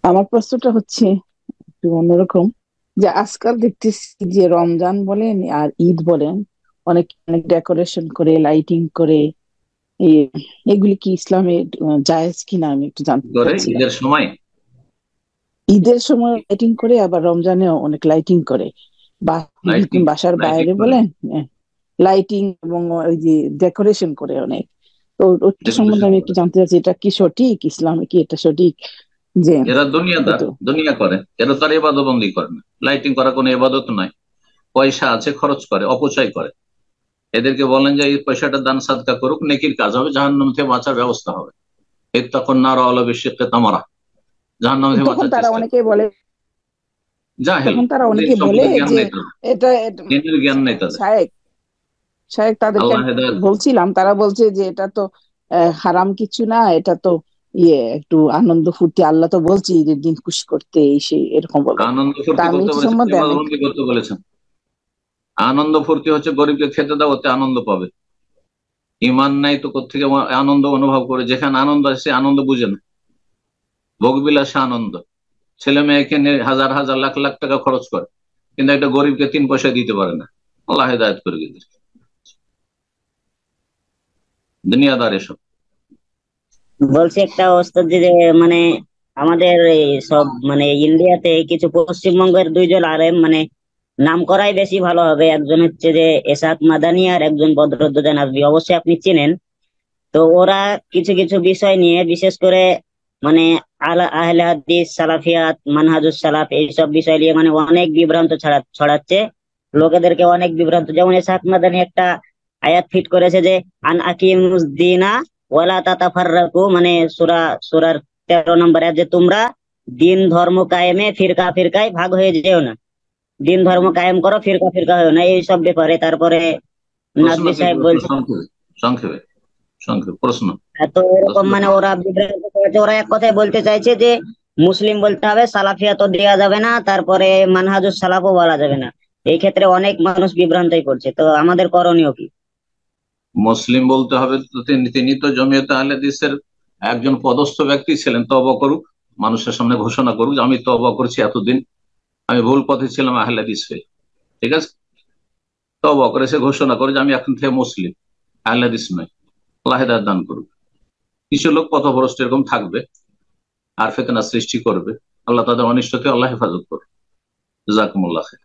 আমার প্রশ্নটা হচ্ছে একটু অন্যরকম, যে আজকাল দেখতেছি যে রমজান বলেন আর ঈদ বলেন, অনেক অনেক ডেকোরেশন করে, লাইটিং করে, এ- এগুলি কি ইসলামে জায়েজ কিনা আমি একটু জানতে করে চাচ্ছিলাম। ঈদের সময় ঈদের সময় লাইটিং করে, আবার রমজানেও অনেক লাইটিং করে, বা লাইটিং বাসার লাইটিং বাইরে করে বলেন, লাইটিং এবং ওই যে ডেকোরেশন করে অনেক। তো ওটা সম্বন্ধে ডেকোরেশন আমি একটু করে। জানতে চাচ্ছি, এটা কি সঠিক, ইসলামে কি এটা সঠিক? যে এরা দুনিয়াদার, একটু দুনিয়া করে। এরা তার ইবাদত বন্দি করে না। লাইটিং করা কোনো ইবাদত নয়। পয়সা আছে, খরচ করে, অপচয় করে। এদেরকে বলেন যে এই পয়সাটা দান সাদকা করুক, নেকির কাজ হবে, জাহান্নাম থেকে বাঁচার ব্যবস্থা হবে। ইত্তাকুন নার ওয়ালা বিশিক্কি তামারা, জাহান্নাম থেকে তখন বাঁচার তারা চেষ্টা অনেকে করুন। বলে, জাহেল, তখন তারা দিন অনেকে বলে সম্পর্কে জ্ঞান যে নেই তাদের, এটা দিনের জ্ঞান নেই তাদের। শায়েক শায়েক তাদেরকে আল্লাহ আমি হেদায়ত করুন। বলছিলাম, তারা বলছে যে এটা তো হারাম কিছু না, এটা তো একটু আনন্দ ফুর্তি, আল্লাহ তো বলছি ঈদের দিন খুশি করতে, এই সেই এরকম বলে। আনন্দ তা ফুর্তি আমি করতে এটা বলেছেন, সম্বন্ধে আমি ইবাদতবন্দি করতে বলেছেন। আনন্দ ফুর্তি হচ্ছে গরিবকে খেতে দাও, ওতে আনন্দ পাবে। ইমান নাই তো কোত্থেকে আনন্দ অনুভব করে? যেখানে আনন্দ আছে সে আনন্দ বুঝে না। ভোগবিলাসে আনন্দ। ছেলে মেয়েকে নিয়ে হাজার হাজার লাখ লাখ টাকা খরচ করে, কিন্তু একটা গরিবকে 3 পয়সা দিতে পারে না। আল্লাহ হেদায়ত করে দিয়েছে। দুনিয়াদার এসব। বলছি একটা ওস্তাদ যে মানে আমাদের এই সব মানে ইন্ডিয়াতে কিছু পশ্চিমবঙ্গের দুইজন আলেম মানে নাম করাই বেশি ভালো হবে। একজন হচ্ছে যে এসাক মাদানি আর একজন বদরুদ্দোজা নাজবি, অবশ্যই আপনি চেনেন। তো ওরা কিছু কিছু বিষয় নিয়ে বিশেষ করে মানে আলা আহলে হাদিস সালাফিয়াত মানহাজুস সালাফ এইসব বিষয় নিয়ে মানে অনেক বিভ্রান্ত ছড়াচ্ছে লোকেদেরকে, অনেক বিভ্রান্ত। যেমন ইসহাক মাদানী একটা আয়াত ফিট করেছে যে আন আকিমুস দিনা ওয়ালা তাতাফাররাকু, মানে সূরার 13 নম্বর আয়াত, যে তোমরা দিন ধর্ম কায়েমে ফিরকা ফিরকায় ভাগ হয়ে যেও না, দিন ধর্ম কায়েম করো, ফিরকা ফিরকা হয়েও না, এইসব ব্যাপারে। তারপরে প্রশ্ন নাজমি কি? সাহেব প্রশ্ন বলছে, সংক্ষেপে, সংক্ষেপে, সংক্ষেপে প্রশ্ন। তো এরকম প্রশ্ন। মানে ওরা বিভ্রান্ত করেছে। ওরা এক কথায় বলতে চাইছে যে মুসলিম বলতে হবে, সালাফিয়া তো দেওয়া যাবে না, তারপরে মানহাজুস সালাফও বলা যাবে না। এই ক্ষেত্রে অনেক মানুষ বিভ্রান্তই করছে, তো আমাদের করণীয় কি? মুসলিম বলতে হবে তো তিনি তিনি তো জমিয়তে আহলে হাদিসের একজন পদস্থ ব্যক্তি ছিলেন। তওবা করুক, মানুষের সামনে ঘোষণা করুক যে আমি তওবা করছি, এতদিন আমি ভুল পথে ছিলাম, আহলে হাদিস হয়ে। ঠিক আছে? তওবা করে সে ঘোষণা করে যে আমি এখন থেকে মুসলিম, আহলে হাদিস নয়। আল্লাহ হেদায়েত দান করুক। কিছু লোক পথভ্রষ্ট এরকম থাকবে, আর ফিতনা সৃষ্টি করবে। আল্লাহ তাদের অনিষ্ট থেকে আল্লাহ হেফাজত করবে। জাযাকুমুল্লাহ খাইর।